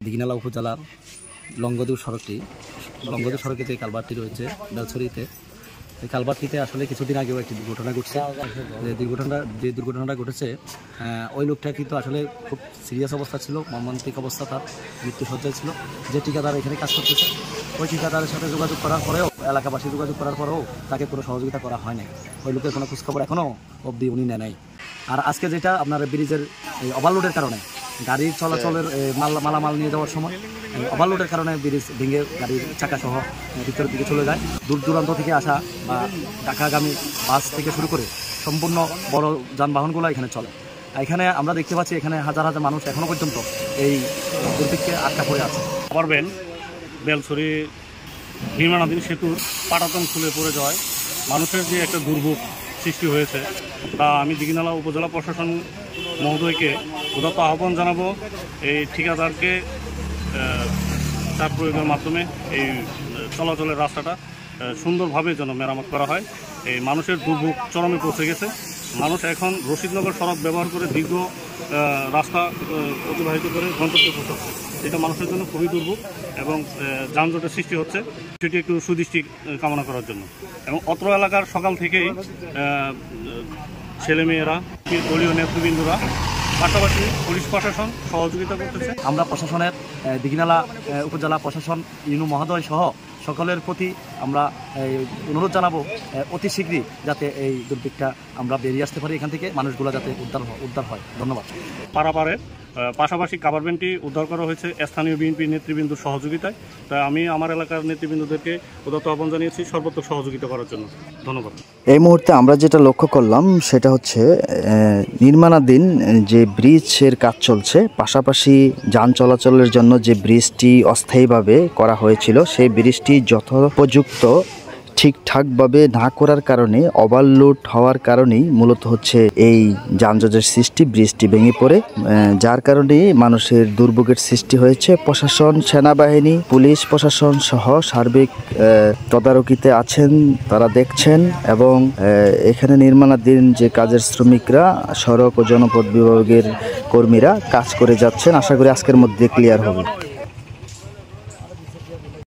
দিঘিনালা উপজেলার লংগদুর সড়কে যে কালভারটি রয়েছে বেলছড়িতে, এই কালভারটিতে আসলে কিছুদিন আগেও একটি দুর্ঘটনা ঘটছে। যে দুর্ঘটনাটা ঘটেছে, ওই লোকটা কিন্তু আসলে খুব সিরিয়াস অবস্থা ছিল, মর্মান্তিক অবস্থা, তার মৃত্যুসজ্জায় ছিল। যে ঠিকাদার এখানে কাজ করতেছে, ওই ঠিকাদারের সাথে যোগাযোগ করার পরেও, এলাকাবাসী যোগাযোগ করার পরেও তাকে কোনো সহযোগিতা করা হয় নাই। ওই লোকের কোনো খোঁজখবর এখনও অবধি উনি নেয় নাই। আর আজকে যেটা আপনার ব্রিজের এই ওভারলোডের কারণে গাড়ির চলাচলের মালামাল নিয়ে যাওয়ার সময় ওভারলোডের কারণে ব্রিজ ভেঙে গাড়ির চাকাসহ ভিতরের দিকে চলে যায়। দূর দূরান্ত থেকে আসা বা ঢাকাগামী বাস থেকে শুরু করে সম্পূর্ণ বড় যানবাহনগুলো এখানে চলে। এখানে আমরা দেখতে পাচ্ছি এখানে হাজার হাজার মানুষ এখনও পর্যন্ত এই দুর্ভিক্ষে আটকা পড়ে আছে। পারবেন বেলছড়ি নির্মাণাধীন সেতুর পাটাতন খুলে পড়ে যাওয়ায় মানুষের যে একটা দুর্ভোগ সৃষ্টি হয়েছে, তা আমি দিঘিনালা উপজেলা প্রশাসন মহোদয়কে উদাত্ত আহ্বান জানাবো এই ঠিকাদারকে চাপ প্রয়োগের মাধ্যমে এই চলাচলের রাস্তাটা সুন্দরভাবে যেন মেরামত করা হয়। এই মানুষের দুর্ভোগ চরমে পৌঁছে গেছে। মানুষ এখন রশিদনগর সড়ক ব্যবহার করে দীর্ঘ রাস্তা অতিবাহিত করে গন্তব্যে পৌঁছাচ্ছে। এটা মানুষের জন্য খুবই দুর্ভোগ এবং যানজটের সৃষ্টি হচ্ছে। সেটি একটু সুদৃষ্টি কামনা করার জন্য। এবং অত্র এলাকার সকাল থেকেই ছেলেমেয়েরা, দলীয় নেতৃবৃন্দরা, পাশাপাশি পুলিশ প্রশাসন সহযোগিতা করতেছে। আমরা প্রশাসনের দিঘিনালা উপজেলা প্রশাসন ইউনু মহোদয় সহ সকলের প্রতি আমরা অনুরোধ জানাবো অতি শীঘ্রই যাতে এই দুর্ভিক্ষটা আমরা বেরিয়ে আসতে পারি, এখান থেকে মানুষগুলো যাতে উদ্ধার হয়। ধন্যবাদ। পারাপারে পাশাপাশি কাভারভ্যানটি উদ্ধার করা হয়েছে স্থানীয় বিএনপি নেতৃবৃন্দর সহযোগিতায়। তাই আমি আমার এলাকার নেতৃবৃন্দদেরকে উদাত্ত আহ্বান জানিয়েছি সর্বোচ্চ সহযোগিতা করার জন্য। ধন্যবাদ। এই মুহূর্তে আমরা যেটা লক্ষ্য করলাম সেটা হচ্ছে নির্মাণাধীন যে ব্রিজের কাজ চলছে, পাশাপাশি যান চলাচলের জন্য যে ব্রিজটি অস্থায়ীভাবে করা হয়েছিল সেই ব্রিজটি যথোপযুক্ত ঠিকঠাকভাবে না করার কারণে, ওভারলোড হওয়ার কারণেই মূলত হচ্ছে এই যানজটের সৃষ্টি, ব্রিজটি ভেঙে পড়ে, যার কারণে মানুষের দুর্ভোগের সৃষ্টি হয়েছে। প্রশাসন, সেনাবাহিনী, পুলিশ প্রশাসন সহ সার্বিক তদারকিতে আছেন, তারা দেখছেন এবং এখানে নির্মাণাধীন যে কাজের শ্রমিকরা, সড়ক ও জনপথ বিভাগের কর্মীরা কাজ করে যাচ্ছেন। আশা করি আজকের মধ্যে ক্লিয়ার হবে।